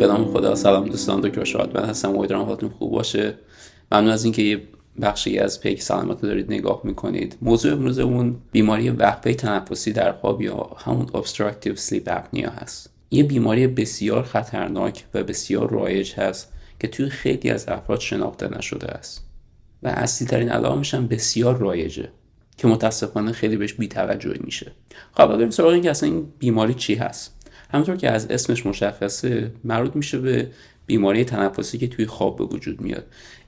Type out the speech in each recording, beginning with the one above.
به نام خدا. سلام دوستان، دکتر شادمهر هستم. امیدوارم حالتون خوب باشه. ممنون از اینکه یه بخشی از پیک سلامت رو دارید نگاه میکنید. موضوع امروزمون بیماری وقفه تنفسی در خواب یا همون obstructive sleep apnea هست. یه بیماری بسیار خطرناک و بسیار رایج هست که توی خیلی از افراد شناخته نشده است و اصلی ترین علائمش هم بسیار رایجه که متاسفانه خیلی بهش بی‌توجهی میشه. خب بریم سراغ این که اصلا این بیماری چی هست. همونطور که از اسمش مشخصه، مربوط میشه به بیماری تنفسی که توی خواب به وجود میاد.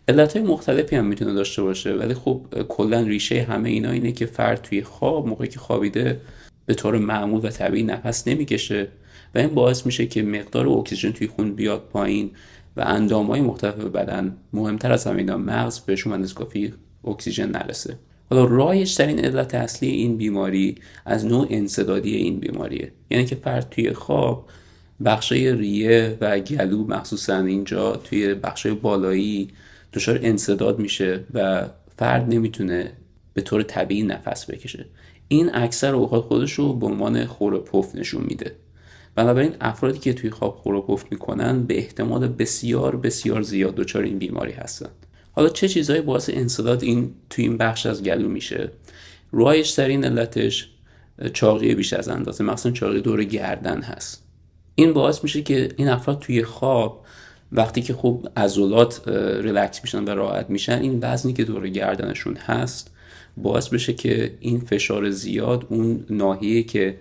علتهای مختلفی هم میتونه داشته باشه، ولی خب کلا ریشه همه اینا اینه که فرد توی خواب، موقعی که خوابیده، به طور معمول و طبیعی نفس نمیکشه و این باعث میشه که مقدار اکسیژن توی خون بیاد پایین و اندامهای مختلف بدن، مهمتر از همه اینا مغز، بهشون اندازه کافی اکسیژن نرسه. حالا رایج ترین علت اصلی این بیماری از نوع انسدادی این بیماریه، یعنی که فرد توی خواب بخشای ریه و گلو، مخصوصا اینجا توی بخشای بالایی، دچار انسداد میشه و فرد نمیتونه به طور طبیعی نفس بکشه. این اکثر اوقات خودش رو به عنوان خور و پف نشون میده. بنابراین افرادی که توی خواب خور و پف میکنن به احتمال بسیار بسیار زیاد دچار این بیماری هستن. حالا چه چیزهایی باعث انسداد توی این بخش از گلو میشه؟ رایج ترین علتش چاقی بیش از اندازه، مثلا چاقی دور گردن هست. این باعث میشه که این افراد توی خواب وقتی که خوب عضلات ریلکس میشن و راحت میشن، این وزنی که دور گردنشون هست باعث بشه که این فشار زیاد اون ناحیه‌ای که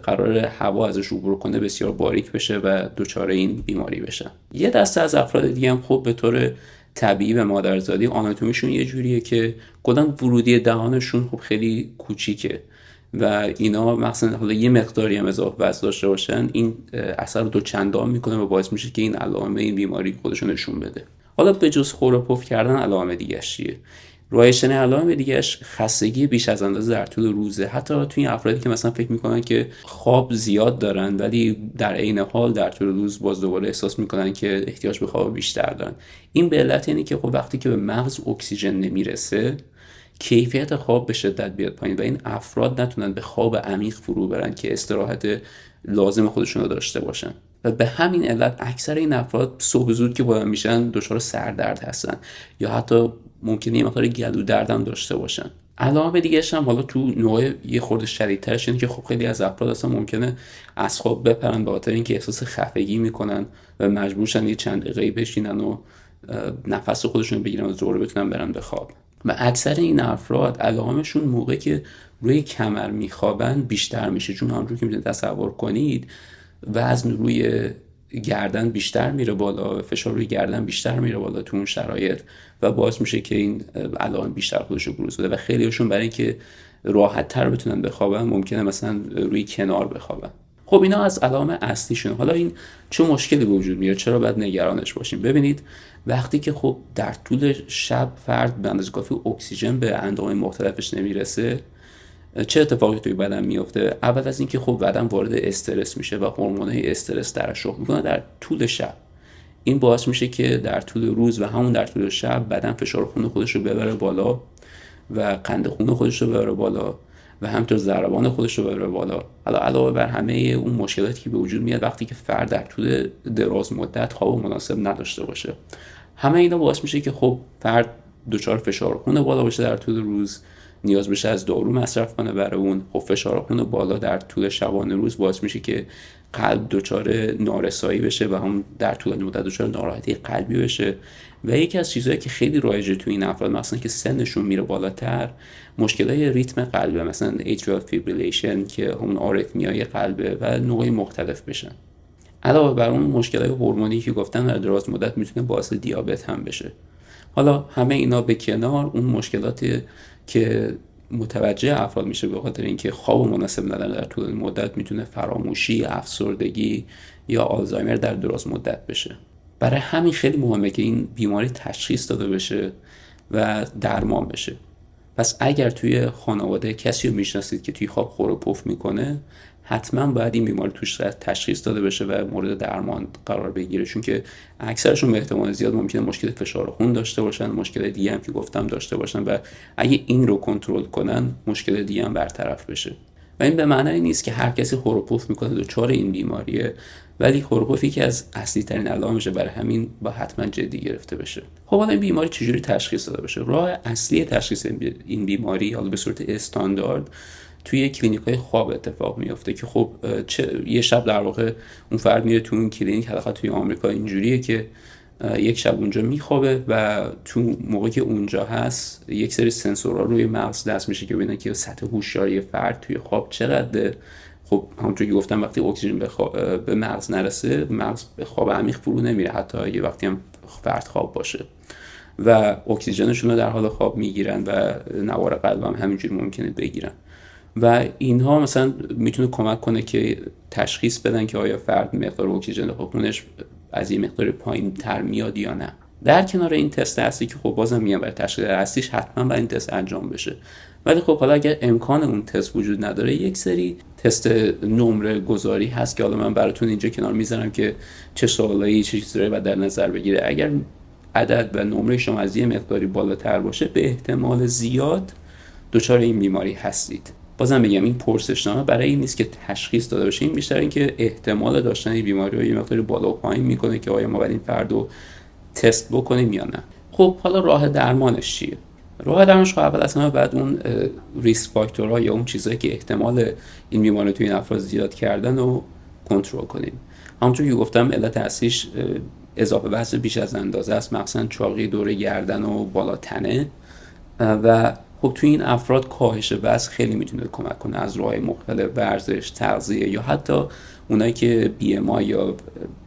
قرار هوا ازش عبور کنه بسیار باریک بشه و دچار این بیماری بشن. یه دسته از افراد دیگه هم خب به طور طبیعی و مادرزادی آناتومیشون یه جوریه که کلا ورودی دهانشون خب خیلی کوچیکه و اینا مثلا حالا یه مقداری هم اضافه وزن داشته باشن، این اثر رو دوچندان میکنه و باعث میشه که این علائم این بیماری خودشون نشون بده. حالا به جز خور و پف کردن، علائم دیگه چیه؟ رایج‌ترین علائم دیگه‌اش خستگی بیش از اندازه در طول روزه. حتی توی افرادی که مثلا فکر میکنن که خواب زیاد دارن ولی در عین حال در طول روز باز دوباره احساس میکنن که احتیاج به خواب بیشتر دارن. این به علت اینه که خب وقتی که به مغز اکسیژن نمیرسه، کیفیت خواب به شدت بیاد پایین و این افراد نتونن به خواب عمیق فرو برن که استراحت لازم خودشون رو داشته باشن. و به همین علت اکثر این افراد صبح زود که بلند میشن دچار سردرد هستن یا حتی ممکنه یه مقدار گلو درد هم داشته باشن. علائم دیگه هم حالا تو نوع یه خورده شدیدترش اینه که خب خیلی از افراد اصلا ممکنه از خواب بپرن به خاطر اینکه احساس خفگی میکنن و مجبورشن یه چند دقیقه بشینن و نفس خودشون بگیرن و دوباره بتونن برن به خواب. و اکثر این افراد علائمشون موقعی که روی کمر میخوابن بیشتر میشه، چون همونجور که میتونید تصور کنید وزن روی گردن بیشتر میره بالا و فشار روی گردن بیشتر میره بالا تو اون شرایط و باعث میشه که این علائم بیشتر خودش رو بروز بده و خیلیشون برای اینکه راحت تر بتونن بخوابن ممکنه مثلا روی کنار بخوابن. خب اینا از علائم اصلیشون. حالا این چه مشکلی به وجود میاد؟ چرا باید نگرانش باشیم؟ ببینید وقتی که خب در طول شب فرد به اندازه کافی اکسیژن به اندام مختلفش نمیرسه، چه اتفاقی توی بدن میفته؟ اول از اینکه خب بدن وارد استرس میشه و هورمونای استرس ترشح میکنه در طول شب. این باعث میشه که در طول روز و همون در طول شب بدن فشار خون خودش رو ببره بالا و قند خون خودش رو ببره بالا و همینطور ضربان خودش رو ببره بالا. حالا علاوه بر همه اون مشکلاتی که به وجود میاد وقتی که فرد در طول دراز مدت خواب مناسب نداشته باشه، همه اینا باعث میشه که خب فرد دچار فشار خون بالا باشه در طول روز، نیاز بشه از دارو مصرف کنه برای اون. خب فشار خون بالا در طول شبانه روز باعث میشه که قلب دچار نارسایی بشه و هم در طول مدت دچار ناراحتی قلبی بشه. و یکی از چیزهایی که خیلی رایجه توی این افراد، مثلا که سنشون میره بالاتر، مشکلای ریتم قلبه، مثلا atrial fibrillation که همون آریتمیای قلبه و نوعی مختلف بشن. علاوه بر اون مشکلای هورمونی که گفتم در دراز مدت میتونه باعث دیابت هم بشه. حالا همه اینا به کنار، اون مشکلاتی که متوجه افراد میشه به خاطر اینکه خواب مناسب ندارن در طول مدت، میتونه فراموشی، افسردگی یا آلزایمر در دراز مدت بشه. برای همین خیلی مهمه که این بیماری تشخیص داده بشه و درمان بشه. پس اگر توی خانواده کسی رو میشناسید که توی خواب خور و پف میکنه، حتما باید این بیماری توش تشخیص داده بشه و مورد درمان قرار بگیره، چون که اکثرشون به احتمال زیاد ممکنه مشکل فشار خون داشته باشن، مشکل دیگه هم که گفتم داشته باشن و اگه این رو کنترل کنن مشکل دیگه هم برطرف بشه. و این به معنی نیست که هر کسی خور و پف میکنه دچار این بیماریه ولی خورپوف یکی از اصلی ترین علائمشه، برای همین با حتما جدی گرفته بشه. خب حالا این بیماری چجوری تشخیص داده بشه؟ راه اصلی تشخیص این بیماری حالا به صورت استاندارد توی کلینیک‌های خواب اتفاق میفته که خب یه شب در واقع اون فرد میره تو اون کلینیک، حداقل توی آمریکا اینجوریه که یک شب اونجا میخوابه و تو موقعی که اونجا هست یک سری سنسورها روی مغز دست میشه که ببینن که سطح هوشیاری فرد توی خواب چقدره. خب همونطور که گفتم وقتی اکسیژن به مغز نرسه، مغز به خواب عمیق فرو نمیره، حتی یه وقتی هم فرد خواب باشه و اکسیژنشون رو در حال خواب میگیرن و نوار قلب هم همینجوری ممکنه بگیرن و اینها مثلا میتونه کمک کنه که تشخیص بدن که آیا فرد مقدار اکسیژن خونش از این مقدار پایین تر میاد یا نه. در کنار این تست هستی که خب بازم میگم برای تشخیص هستیش حتما باید این تست انجام بشه، ولی خب حالا اگر امکان اون تست وجود نداره یک سری تست نمره گذاری هست که حالا من براتون اینجا کنار میذارم که چه سوالایی چه چیزایی باید در نظر بگیره. اگر عدد و نمره شما از یه مقداری بالاتر باشه به احتمال زیاد دچار این بیماری هستید. بازم بگم این پرسشنامه برای این نیست که تشخیص داده باشه، این بیشتر این که احتمال داشتن این بیماری رو یه مقداری بالا و پایین میکنه که آیا ما باید این فرد رو تست بکنیم یا نه. خب حالا راه درمانش چیه؟ راه درمانش اول اصلا بعد اون ریسک فاکتورها یا اون چیزایی که احتمال این بیماری توی این افراد زیاد کردن رو کنترل کنیم. همونطور که گفتم علت اصلیش اضافه وزن بیش از اندازه است، مخصوصا چاقی دور گردن و بالا تنه و خب توی این افراد کاهش وزن خیلی میتونه کمک کنه از راه‌های مختلف، ورزش، تغذیه یا حتی اونایی که BMI یا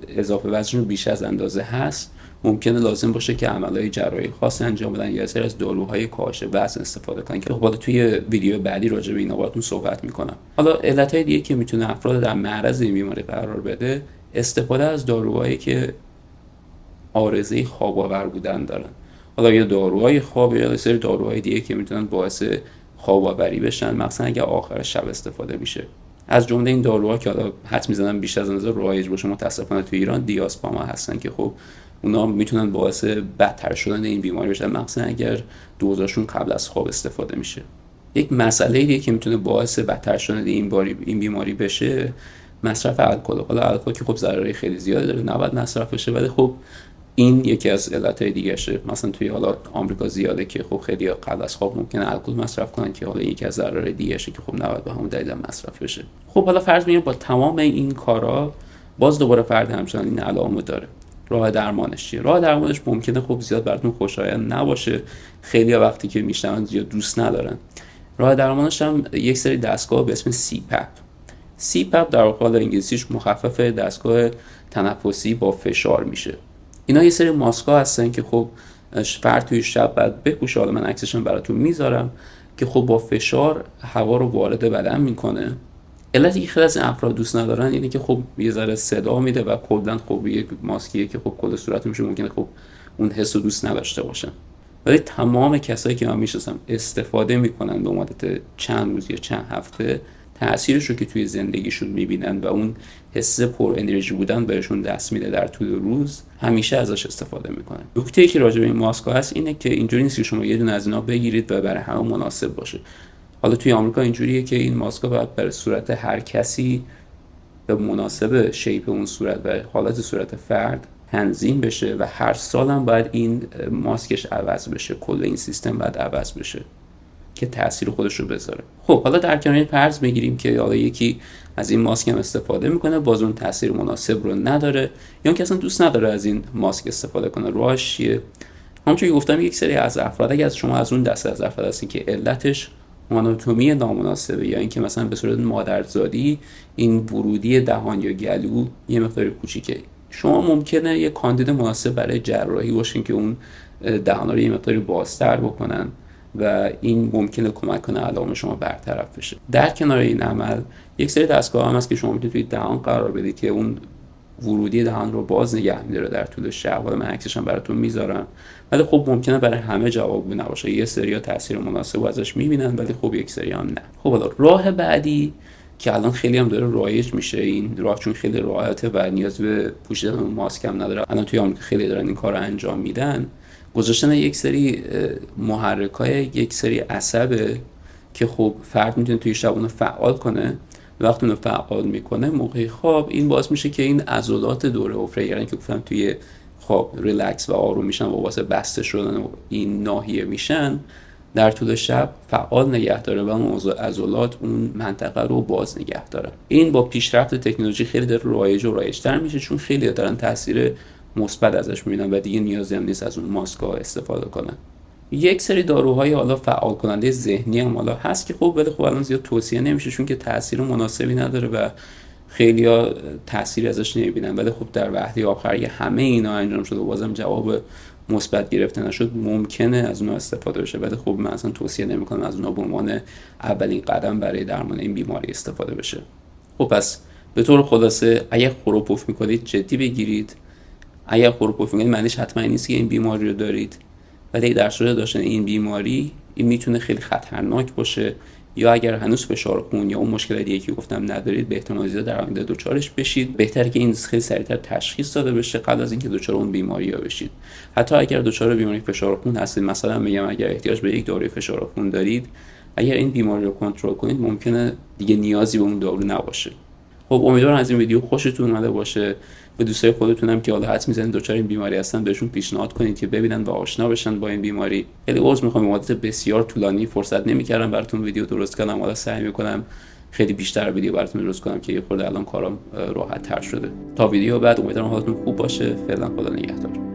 اضافه وزن بیش از اندازه هست ممکنه لازم باشه که عملهای جراحی خاص انجام بدن یا سری از داروهای کاهش وزن استفاده کنن که خب توی ویدیو بعدی راجع به اینا باهاتون صحبت میکنم. حالا علتهای دیگه که میتونه افراد در معرض این بیماری قرار بده استفاده از داروهایی که عارضه خواب آور بودن دارن. حالا یا داروهای خواب یا یه سری داروهای دیگه که میتونن باعث خواب آوری بشن، مثلا اگه آخر شب استفاده میشه. از جمله این داروها که حالا حد میزنن بیش از اندازه رایج باشه متاسفانه تو ایران دیاسپاما هستن که خب اونا میتونن باعث بدتر شدن این بیماری بشن، مثلا اگر دوزاشون قبل از خواب استفاده میشه. یک مسئله دیگه که میتونه باعث بدتر شدن این بیماری بشه مصرف الکل. حالا الکل که خب ضرری خیلی زیاده داره، نباید مصرف بشه، ولی خب این یکی از علتهای دیگه‌شه. مثلا توی حالا آمریکا زیاده که خب خیلی قبل از خواب ممکنه الکل مصرف کنن که حالا یکی از ضررهای دیگه‌شه که خب نباید به همون دلیل مصرف بشه. خب حالا فرض می‌کنیم با تمام این کارا باز دوباره فرد همچنان این علائم داره. راه درمانش چیه؟ راه درمانش ممکنه خب زیاد براتون خوشایند نباشه، خیلی‌ها وقتی که میشنون زیاد دوست ندارن. راه درمانش هم یک سری دستگاه به اسم CPAP در واقع انگلیسیش مخفف دستگاه تنفسی با فشار میشه. اینا یه سری ماسک‌ها هستن که خب فرد توی شب بعد بپوشه، حالا من عکسشون براتون میذارم که خب با فشار هوا رو وارد بدن میکنه. علتی که خیلی از این افراد دوست ندارن اینه که خب یه ذره صدا میده و کلاً خب یک ماسکیه که خب کل صورت میشه ممکنه خب اون حس رو دوست نداشته باشن. ولی تمام کسایی که من میشناسم استفاده میکنن به مدت چند روز یا چند هفته، تأثیرش رو که توی زندگیشون میبینن و اون حس پر انرژی بودن بهشون دست میده در طول روز، همیشه ازش استفاده میکنن. نکته‌ای که راجع به این ماسک‌ها هست اینه که اینجوری نیست که شما یه دونه از اینا بگیرید و برای همه مناسب باشه. حالا توی آمریکا اینجوریه که این ماسک‌ها باید برای صورت هر کسی به مناسب شیپ اون صورت و حالت صورت فرد تنظیم بشه و هر سال هم باید این ماسکش عوض بشه، کل این سیستم باید عوض بشه که تأثیر خودش رو بذاره. خب حالا در کنار این فرض میگیریم که حالا یکی از این ماسک هم استفاده میکنه باز اون تأثیر مناسب رو نداره یا که اصلا دوست نداره از این ماسک استفاده کنه، راهش چیه؟ همونطور که گفتم یک سری از افراد، اگه از شما از اون دسته از افراد هستین که علتش آناتومی نامناسبه یا اینکه مثلا به صورت مادرزادی این ورودی دهان یا گلو یه مقدار کوچیکه، شما ممکنه یه کاندید مناسب برای جراحی باشین که اون دهان رو یه مقداری بازتر بکنن و این ممکنه کمک کنه علائم شما برطرف بشه. در کنار این عمل یک سری دستگاه هم هست که شما میتونید توی دهان قرار بدید که اون ورودی دهان رو باز نگه می‌داره در طول شب. حالا من عکسش هم براتون میذارم، ولی خب ممکنه برای همه جواب نباشه. یه سری‌ها تاثیر مناسب ازش می‌بینن ولی خب یک سری هم نه. خب حالا راه بعدی که الان خیلی هم داره رایج میشه، این راه چون خیلی راحته و نیاز به پوشیدن ماسک هم نداره، الان توی آمریکا خیلی دارن این کارو انجام میدن، گذاشتن یک سری محرک‌های یک سری عصبه که خب فرد میتونه توی شب اونو فعال کنه وقتی اون رو فعال میکنه موقع خواب، این باعث میشه که این عضلات دوره حفره، یعنی که گفتم توی خواب ریلکس و آروم میشن و واسه بسته شدن و این ناحیه میشن، در طول شب فعال نگه داره و اون عضلات اون منطقه رو باز نگه داره. این با پیشرفت تکنولوژی خیلی داره رایج و رایج‌تر میشه، چون خیلی دارن تاثیر مثبت ازش میبینن و دیگه نیازی هم نیست از اون ماسک‌ها استفاده کنن. یک سری داروهای حالا فعال کننده ذهنی هم حالا هست که ولی الان زیاد توصیه نمیشه، چون که تاثیر مناسبی نداره و خیلیا تأثیری ازش نمیبینن. ولی در وهله آخر همه اینا انجام شده و بازم جواب مثبت گرفته نشد، ممکنه از اونها استفاده بشه، ولی من اصلا توصیه نمیکنم از اونها به عنوان اولین قدم برای درمان این بیماری استفاده بشه. پس به طور خلاصه اگه خروپوف میکنید جدی بگیرید. اگه خروپوف میکنید معنیش حتما نیست که این بیماری رو دارید، ولی در صورت داشتن این بیماری این میتونه خیلی خطرناک باشه، یا اگر هنوز فشار خون یا اون مشکل دیگه که گفتم ندارید، به احتمال زیاد در آینده دچارش بشید. بهتره که این خیلی سریعتر تشخیص داده بشه قبل از اینکه دچار اون بیماری ها بشید. حتی اگر دچار بیماری فشار خون هستید، مثلا میگم اگر احتیاج به یک داروی فشار خون دارید، اگر این بیماری رو کنترل کنید ممکنه دیگه نیازی به اون دارو نباشه. امیدوارم از این ویدیو خوشتون اومده باشه. به دوستای خودتون هم که حالا حدس میزنید دچار این بیماری هستن بهشون پیشنهاد کنید که ببینن و آشنا بشن با این بیماری. خیلی عذر میخوام، مدت بسیار طولانی فرصت نمیکردم براتون ویدیو درست کنم. حالا سعی میکنم خیلی بیشتر ویدیو براتون درست کنم که یه خورده الان کارم راحت تر شده. تا ویدیو بعد امیدوارم حالتون خوب باشه. فعلا خدا نگهدار.